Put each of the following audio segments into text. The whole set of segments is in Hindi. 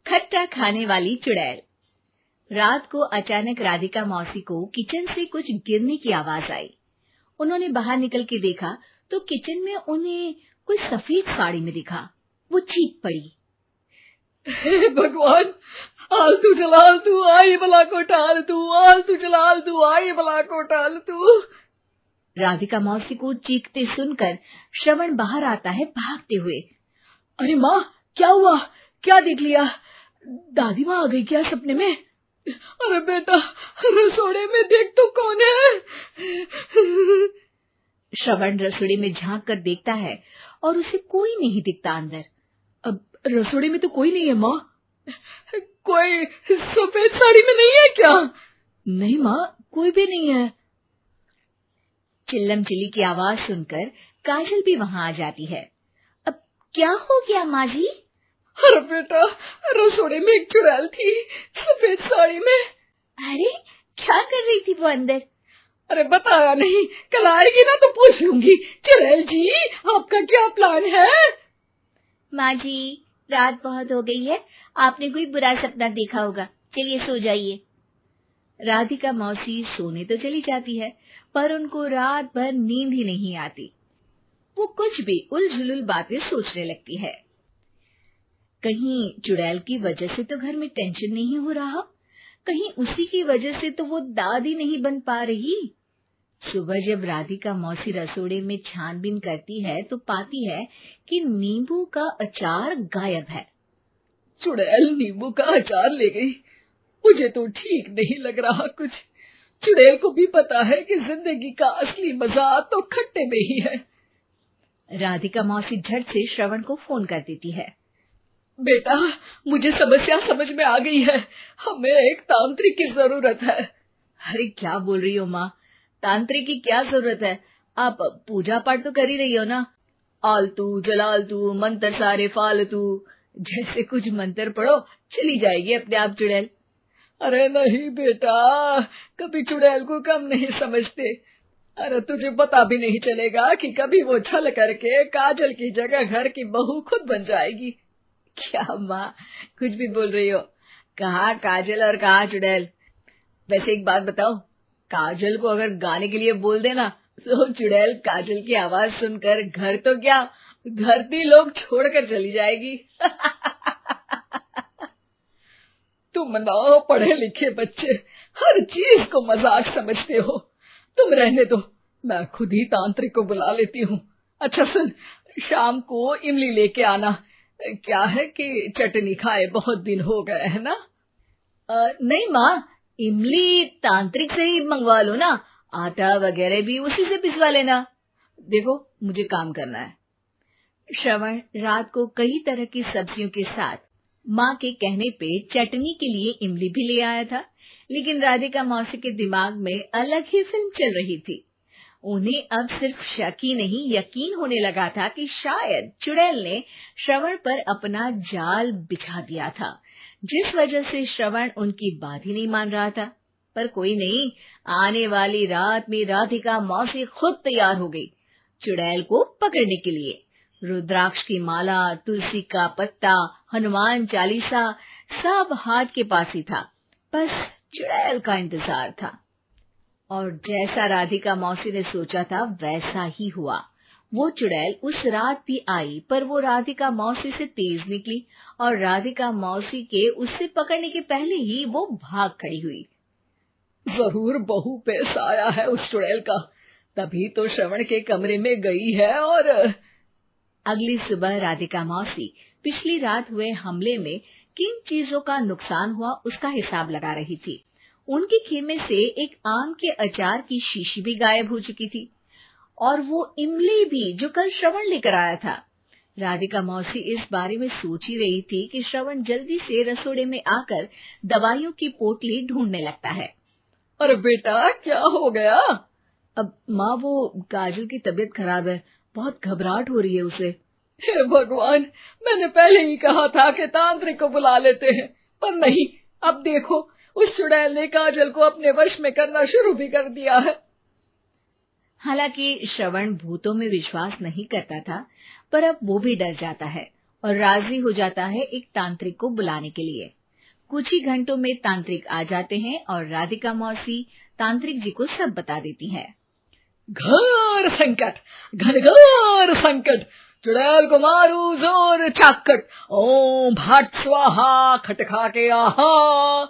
खट्टा खाने वाली चुड़ैल। रात को अचानक राधिका मौसी को किचन से कुछ गिरने की आवाज आई। उन्होंने बाहर निकल के देखा तो किचन में उन्हें कोई सफेद साड़ी में दिखा। वो चीख पड़ी, हे भगवान, आलतू जलाल तू आई भला को टाल तू, आलतू जलाल तू आई भला को टाल तू। राधिका मौसी को चीखते सुनकर श्रवण बाहर आता है भागते हुए। अरे माँ, क्या हुआ? क्या देख लिया? दादी माँ आ गई क्या सपने में? अरे बेटा, रसोड़े में देख तो कौन है? श्रवण रसोड़े में झांक कर देखता है और उसे कोई नहीं दिखता अंदर। अब रसोड़े में तो कोई नहीं है माँ। कोई सफेद साड़ी में नहीं है क्या? नहीं माँ, कोई भी नहीं है। चिल्लम चिल्ली की आवाज सुनकर काजल भी वहां आ जाती है। अब क्या हो गया माँ जी? अरे बेटा, रसोड़े में एक चुड़ैल थी सफेद साड़ी में। अरे क्या कर रही थी वो अंदर? अरे बताया नहीं, कल आएगी ना तो पूछ लूंगी। चुड़ैल जी, आपका क्या प्लान है? माँ जी, रात बहुत हो गई है, आपने कोई बुरा सपना देखा होगा, चलिए सो जाइए। राधिका मौसी सोने तो चली जाती है, पर उनको रात भर नींद ही नहीं आती। वो कुछ भी उलझुल बातें सोचने लगती है। कहीं चुड़ैल की वजह से तो घर में टेंशन नहीं हो रहा, कहीं उसी की वजह से तो वो दादी नहीं बन पा रही। सुबह जब राधिका मौसी रसोड़े में छानबीन करती है तो पाती है कि नींबू का अचार गायब है। चुड़ैल नींबू का अचार ले गई, मुझे तो ठीक नहीं लग रहा कुछ। चुड़ैल को भी पता है कि जिंदगी का असली मजा तो खट्टे में ही है। राधिका मौसी झट से श्रवण को फोन कर देती है। बेटा, मुझे समस्या समझ में आ गई है, हमें एक तांत्रिक की जरूरत है। अरे क्या बोल रही हो माँ, तांत्रिक की क्या जरूरत है? आप पूजा पाठ तो कर ही रही हो ना। आलतू जलालतू मंत्र सारे फालतू जैसे कुछ मंत्र पढ़ो, चली जाएगी अपने आप चुड़ैल। अरे नहीं बेटा, कभी चुड़ैल को कम नहीं समझते। अरे तुझे पता भी नहीं चलेगा कि कभी वो छल करके काजल की जगह घर की बहू खुद बन जाएगी। क्या माँ, कुछ भी बोल रही हो? कहाँ काजल और कहाँ चुड़ैल? वैसे एक बात बताओ, काजल को अगर गाने के लिए बोल देना तो चुड़ैल काजल की आवाज सुनकर घर तो क्या, धरती लोग छोड़कर चली जाएगी। तुम ना पढ़े लिखे बच्चे हर चीज को मजाक समझते हो। तुम रहने दो, मैं खुद ही तांत्रिक को बुला लेती हूँ। अच्छा सुन, शाम को इमली लेके आना। क्या है कि चटनी खाए बहुत दिन हो गए है ना? नहीं माँ, इमली तांत्रिक से ही मंगवा लो ना, आटा वगैरह भी उसी से पिसवा लेना। देखो मुझे काम करना है। श्रवण रात को कई तरह की सब्जियों के साथ माँ के कहने पे चटनी के लिए इमली भी ले आया था, लेकिन राधिका मौसी के दिमाग में अलग ही फिल्म चल रही थी। उन्हें अब सिर्फ शक ही नहीं यकीन होने लगा था कि शायद चुड़ैल ने श्रवण पर अपना जाल बिछा दिया था, जिस वजह से श्रवण उनकी बात ही नहीं मान रहा था। पर कोई नहीं, आने वाली रात में राधिका मौसी खुद तैयार हो गई चुड़ैल को पकड़ने के लिए। रुद्राक्ष की माला, तुलसी का पत्ता, हनुमान चालीसा सब हाथ के पास ही था, बस चुड़ैल का इंतजार था। और जैसा राधिका मौसी ने सोचा था वैसा ही हुआ। वो चुड़ैल उस रात भी आई, पर वो राधिका मौसी से तेज निकली और राधिका मौसी के उससे पकड़ने के पहले ही वो भाग खड़ी हुई। जरूर बहू पे साया है उस चुड़ैल का, तभी तो श्रवण के कमरे में गई है। और अगली सुबह राधिका मौसी पिछली रात हुए हमले में किन चीजों का नुकसान हुआ उसका हिसाब लगा रही थी। उनके खेमे से एक आम के अचार की शीशी भी गायब हो चुकी थी, और वो इमली भी जो कल श्रवण लेकर आया था। राधिका मौसी इस बारे में सोच ही रही थी कि श्रवण जल्दी से रसोड़े में आकर दवाइयों की पोटली ढूंढने लगता है। अरे बेटा, क्या हो गया? अब माँ, वो काजल की तबीयत खराब है, बहुत घबराहट हो रही है उसे। हे भगवान, मैंने पहले ही कहा था कि तांत्रिक को बुला लेते हैं, पर नहीं, अब देखो उस चुड़ैल ने काजल को अपने वश में करना शुरू भी कर दिया है। हालांकि श्रवण भूतों में विश्वास नहीं करता था, पर अब वो भी डर जाता है और राजी हो जाता है एक तांत्रिक को बुलाने के लिए। कुछ ही घंटों में तांत्रिक आ जाते हैं और राधिका मौसी तांत्रिक जी को सब बता देती है। घोर संकट, घनघोर संकट, चुड़ैल को मारू जोर चाकट, ओम भट स्वाहा खटखा के आहा।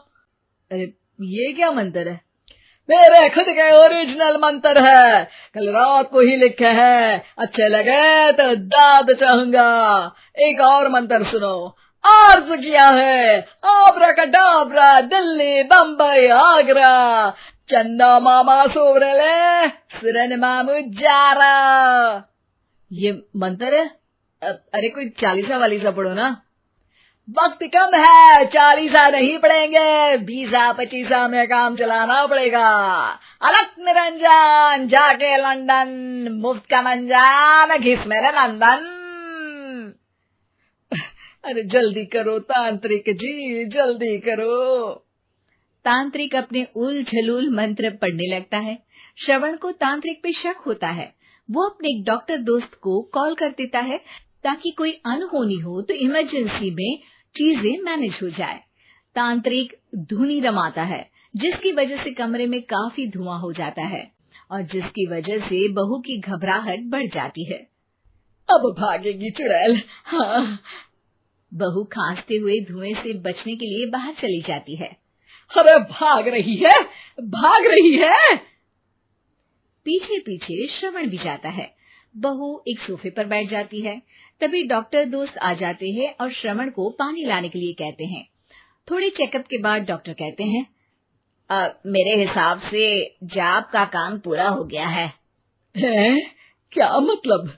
अरे ये क्या मंत्र है? मेरे खुद के ओरिजिनल मंत्र है, कल रात को ही लिखे हैं, अच्छे लगे तो दाद चाहूंगा। एक और मंत्र सुनो। अर्ज किया है आब्राकडाब्रा, दिल्ली बम्बई आगरा, चंदा मामा सोवरले सुरन मामू जारा। ये मंत्र है? अरे कोई 40 वालीसा पढ़ो ना। वक्त कम है, 40 नहीं पड़ेंगे, 20-25 में काम चलाना पड़ेगा। अलग निरंजन जाके लंदन, मुफ्त का मंजान घिस मेरे नंदन। अरे जल्दी करो तांत्रिक जी, जल्दी करो। तांत्रिक अपने उल झलूल मंत्र पढ़ने लगता है। श्रवण को तांत्रिक पे शक होता है। वो अपने एक डॉक्टर दोस्त को कॉल कर देता है ताकि कोई अनहोनी हो तो इमरजेंसी में चीजें मैनेज हो जाए। तांत्रिक धुनी रमाता है, जिसकी वजह से कमरे में काफी धुआं हो जाता है और जिसकी वजह से बहू की घबराहट बढ़ जाती है। अब भागेगी चुड़ैल। हाँ। बहू खांसते हुए धुएं से बचने के लिए बाहर चली जाती है। अरे भाग रही है, भाग रही है। पीछे पीछे श्रवण भी जाता है। बहू एक सोफे पर बैठ जाती है। तभी डॉक्टर दोस्त आ जाते हैं और श्रवण को पानी लाने के लिए कहते हैं। थोड़े चेकअप के बाद डॉक्टर कहते हैं, मेरे हिसाब से जाप का काम पूरा हो गया है। क्या मतलब?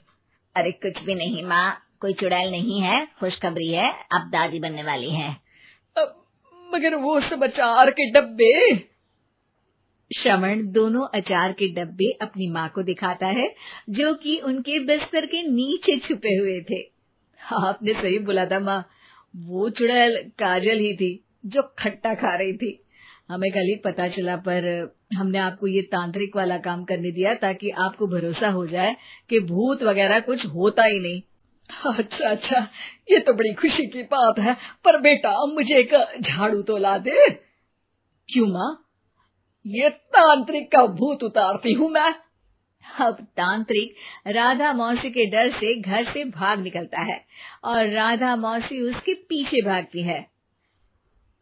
अरे कुछ भी नहीं माँ, कोई चुड़ैल नहीं है, खुशखबरी है, अब दादी बनने वाली है। मगर वो सब अचार के डब्बे। श्रवण दोनों अचार के डब्बे अपनी माँ को दिखाता है, जो कि उनके बिस्तर के नीचे छुपे हुए थे। आपने सही बोला था माँ, वो चुड़ैल काजल ही थी जो खट्टा खा रही थी। हमें कल ही पता चला, पर हमने आपको ये तांत्रिक वाला काम करने दिया ताकि आपको भरोसा हो जाए कि भूत वगैरह कुछ होता ही नहीं। अच्छा अच्छा, ये तो बड़ी खुशी की बात है, पर बेटा मुझे एक झाड़ू तो ला दे। क्यों माँ? ये तांत्रिक का भूत उतारती हूँ मैं। अब तांत्रिक राधा मौसी के डर से घर से भाग निकलता है और राधा मौसी उसके पीछे भागती है।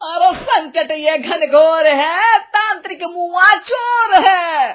अरे संकट ये घनघोर है, तांत्रिक मुआ चोर है।